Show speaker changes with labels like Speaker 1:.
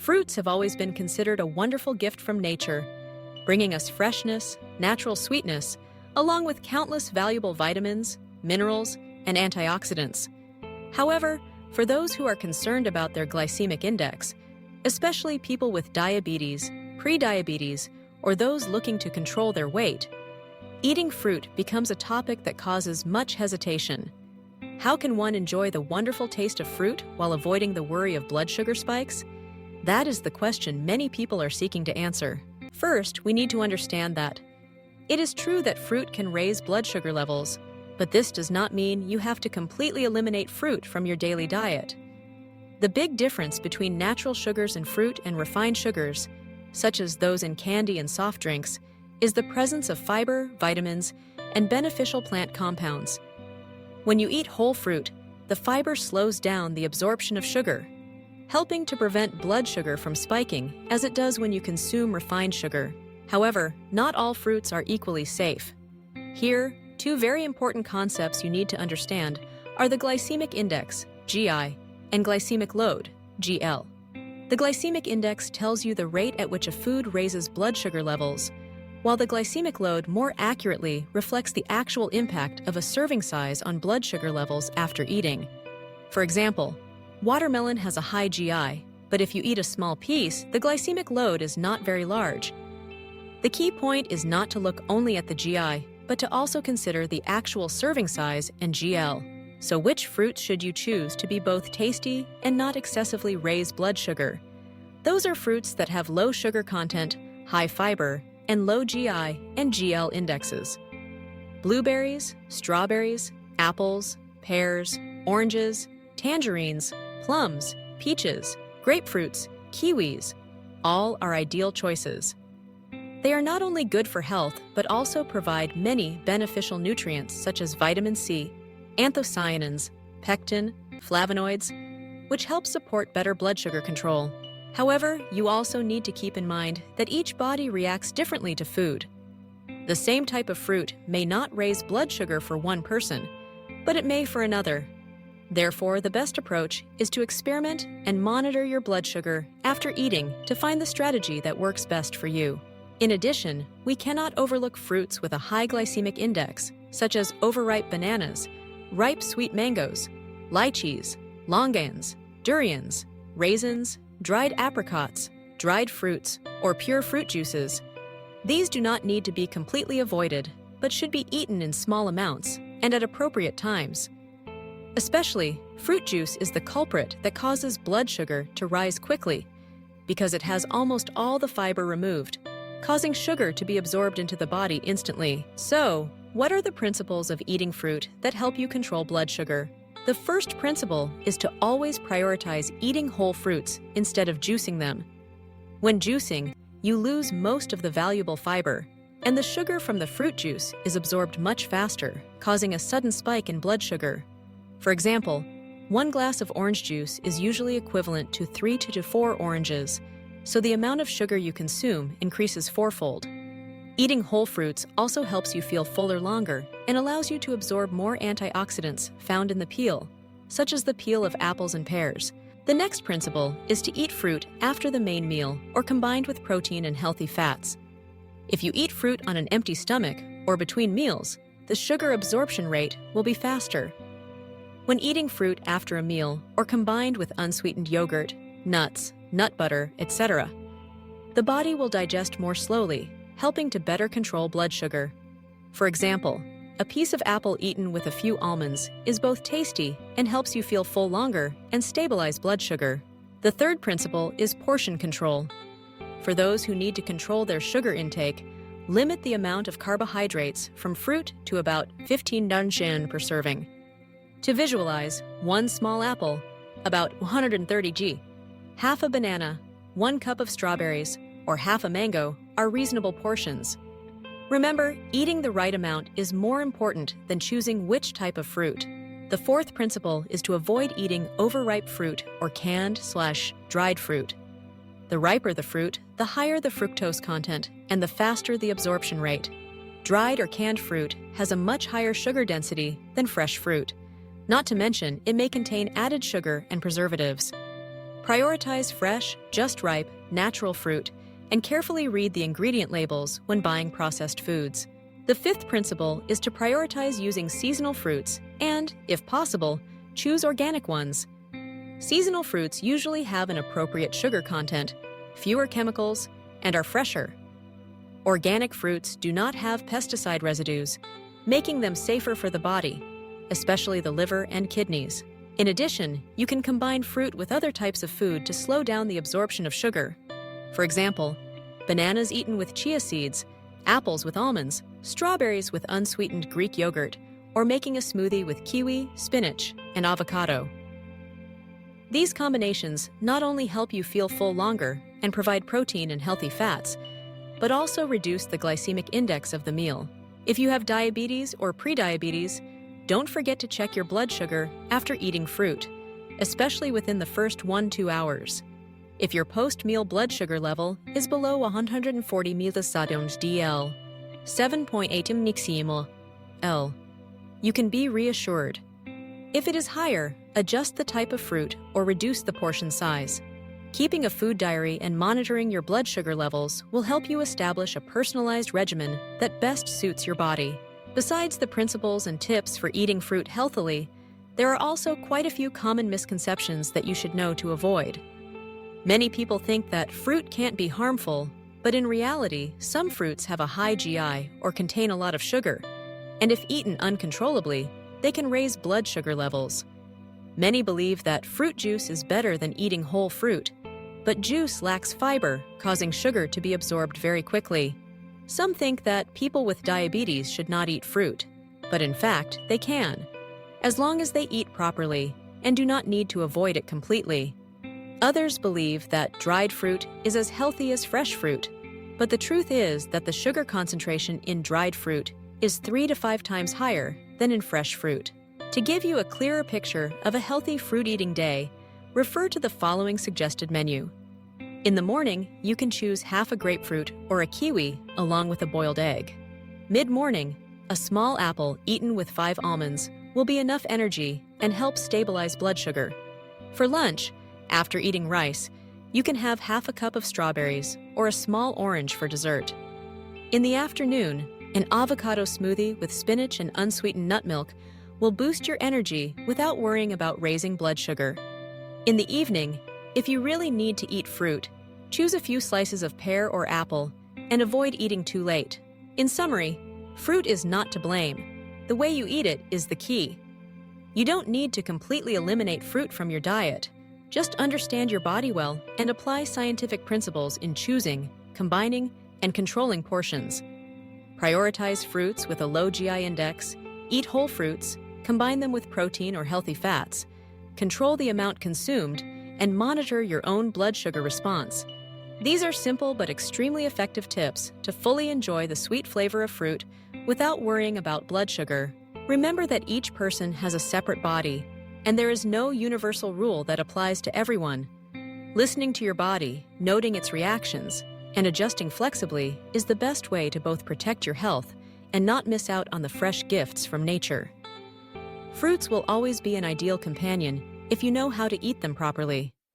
Speaker 1: Fruits have always been considered a wonderful gift from nature, bringing us freshness, natural sweetness, along with countless valuable vitamins, minerals, and antioxidants. However, for those who are concerned about their glycemic index, especially people with diabetes, prediabetes, or those looking to control their weight, eating fruit becomes a topic that causes much hesitation. How can one enjoy the wonderful taste of fruit while avoiding the worry of blood sugar spikes? That is the question many people are seeking to answer. First, we need to understand that it is true that fruit can raise blood sugar levels, but this does not mean you have to completely eliminate fruit from your daily diet. The big difference between natural sugars in fruit and refined sugars, such as those in candy and soft drinks, is the presence of fiber, vitamins, and beneficial plant compounds. When you eat whole fruit, the fiber slows down the absorption of sugar, helping to prevent blood sugar from spiking as it does when you consume refined sugar. However, not all fruits are equally safe. Here, two very important concepts you need to understand are the glycemic index, GI, and glycemic load, GL. The glycemic index tells you the rate at which a food raises blood sugar levels, while the glycemic load more accurately reflects the actual impact of a serving size on blood sugar levels after eating. For example, watermelon has a high GI, but if you eat a small piece, the glycemic load is not very large. The key point is not to look only at the GI, but to also consider the actual serving size and GL. So which fruits should you choose to be both tasty and not excessively raise blood sugar? Those are fruits that have low sugar content, high fiber, and low GI and GL indexes. Blueberries, strawberries, apples, pears, oranges, tangerines, plums, peaches, grapefruits, kiwis, all are ideal choices. They are not only good for health, but also provide many beneficial nutrients such as vitamin C, anthocyanins, pectin, flavonoids, which help support better blood sugar control. However, you also need to keep in mind that each body reacts differently to food. The same type of fruit may not raise blood sugar for one person, but it may for another. Therefore, the best approach is to experiment and monitor your blood sugar after eating to find the strategy that works best for you. In addition, we cannot overlook fruits with a high glycemic index, such as overripe bananas, ripe sweet mangoes, lychees, longans, durians, raisins, dried apricots, dried fruits, or pure fruit juices. These do not need to be completely avoided, but should be eaten in small amounts and at appropriate times. Especially, fruit juice is the culprit that causes blood sugar to rise quickly because it has almost all the fiber removed, causing sugar to be absorbed into the body instantly. So, what are the principles of eating fruit that help you control blood sugar? The first principle is to always prioritize eating whole fruits instead of juicing them. When juicing, you lose most of the valuable fiber, and the sugar from the fruit juice is absorbed much faster, causing a sudden spike in blood sugar. For example, 1 glass of orange juice is usually equivalent to 3 to 4 oranges, so the amount of sugar you consume increases fourfold. Eating whole fruits also helps you feel fuller longer and allows you to absorb more antioxidants found in the peel, such as the peel of apples and pears. The next principle is to eat fruit after the main meal or combined with protein and healthy fats. If you eat fruit on an empty stomach or between meals, the sugar absorption rate will be faster. When eating fruit after a meal or combined with unsweetened yogurt, nuts, nut butter, etc., the body will digest more slowly, helping to better control blood sugar. For example, a piece of apple eaten with a few almonds is both tasty and helps you feel full longer and stabilize blood sugar. The third principle is portion control. For those who need to control their sugar intake, limit the amount of carbohydrates from fruit to about 15 dunjian per serving. To visualize, 1 small apple, about 130 g, half a banana, 1 cup of strawberries, or half a mango are reasonable portions. Remember, eating the right amount is more important than choosing which type of fruit. The fourth principle is to avoid eating overripe fruit or canned/dried fruit. The riper the fruit, the higher the fructose content and the faster the absorption rate. Dried or canned fruit has a much higher sugar density than fresh fruit. Not to mention, it may contain added sugar and preservatives. Prioritize fresh, just ripe, natural fruit, and carefully read the ingredient labels when buying processed foods. The fifth principle is to prioritize using seasonal fruits and, if possible, choose organic ones. Seasonal fruits usually have an appropriate sugar content, fewer chemicals, and are fresher. Organic fruits do not have pesticide residues, making them safer for the body, especially the liver and kidneys. In addition, you can combine fruit with other types of food to slow down the absorption of sugar. For example, bananas eaten with chia seeds, apples with almonds, strawberries with unsweetened Greek yogurt, or making a smoothie with kiwi, spinach, and avocado. These combinations not only help you feel full longer and provide protein and healthy fats, but also reduce the glycemic index of the meal. If you have diabetes or prediabetes, don't forget to check your blood sugar after eating fruit, especially within the first 1-2 hours. If your post-meal blood sugar level is below 140 millisadons dl, 7.8 mg/L, you can be reassured. If it is higher, adjust the type of fruit or reduce the portion size. Keeping a food diary and monitoring your blood sugar levels will help you establish a personalized regimen that best suits your body. Besides the principles and tips for eating fruit healthily, there are also quite a few common misconceptions that you should know to avoid. Many people think that fruit can't be harmful, but in reality, some fruits have a high GI or contain a lot of sugar, and if eaten uncontrollably, they can raise blood sugar levels. Many believe that fruit juice is better than eating whole fruit, but juice lacks fiber, causing sugar to be absorbed very quickly. Some think that people with diabetes should not eat fruit, but in fact, they can, as long as they eat properly and do not need to avoid it completely. Others believe that dried fruit is as healthy as fresh fruit, but the truth is that the sugar concentration in dried fruit is 3 to 5 times higher than in fresh fruit. To give you a clearer picture of a healthy fruit-eating day, refer to the following suggested menu. In the morning, you can choose half a grapefruit or a kiwi along with a boiled egg. Mid-morning, a small apple eaten with 5 almonds will be enough energy and help stabilize blood sugar. For lunch, after eating rice, you can have half a cup of strawberries or a small orange for dessert. In the afternoon, an avocado smoothie with spinach and unsweetened nut milk will boost your energy without worrying about raising blood sugar. In the evening, if you really need to eat fruit, choose a few slices of pear or apple and avoid eating too late. In summary, fruit is not to blame. The way you eat it is the key. You don't need to completely eliminate fruit from your diet. Just understand your body well and apply scientific principles in choosing, combining, and controlling portions. Prioritize fruits with a low GI index, eat whole fruits, combine them with protein or healthy fats, control the amount consumed, and monitor your own blood sugar response. These are simple but extremely effective tips to fully enjoy the sweet flavor of fruit without worrying about blood sugar. Remember that each person has a separate body, and there is no universal rule that applies to everyone. Listening to your body, noting its reactions, and adjusting flexibly is the best way to both protect your health and not miss out on the fresh gifts from nature. Fruits will always be an ideal companion if you know how to eat them properly.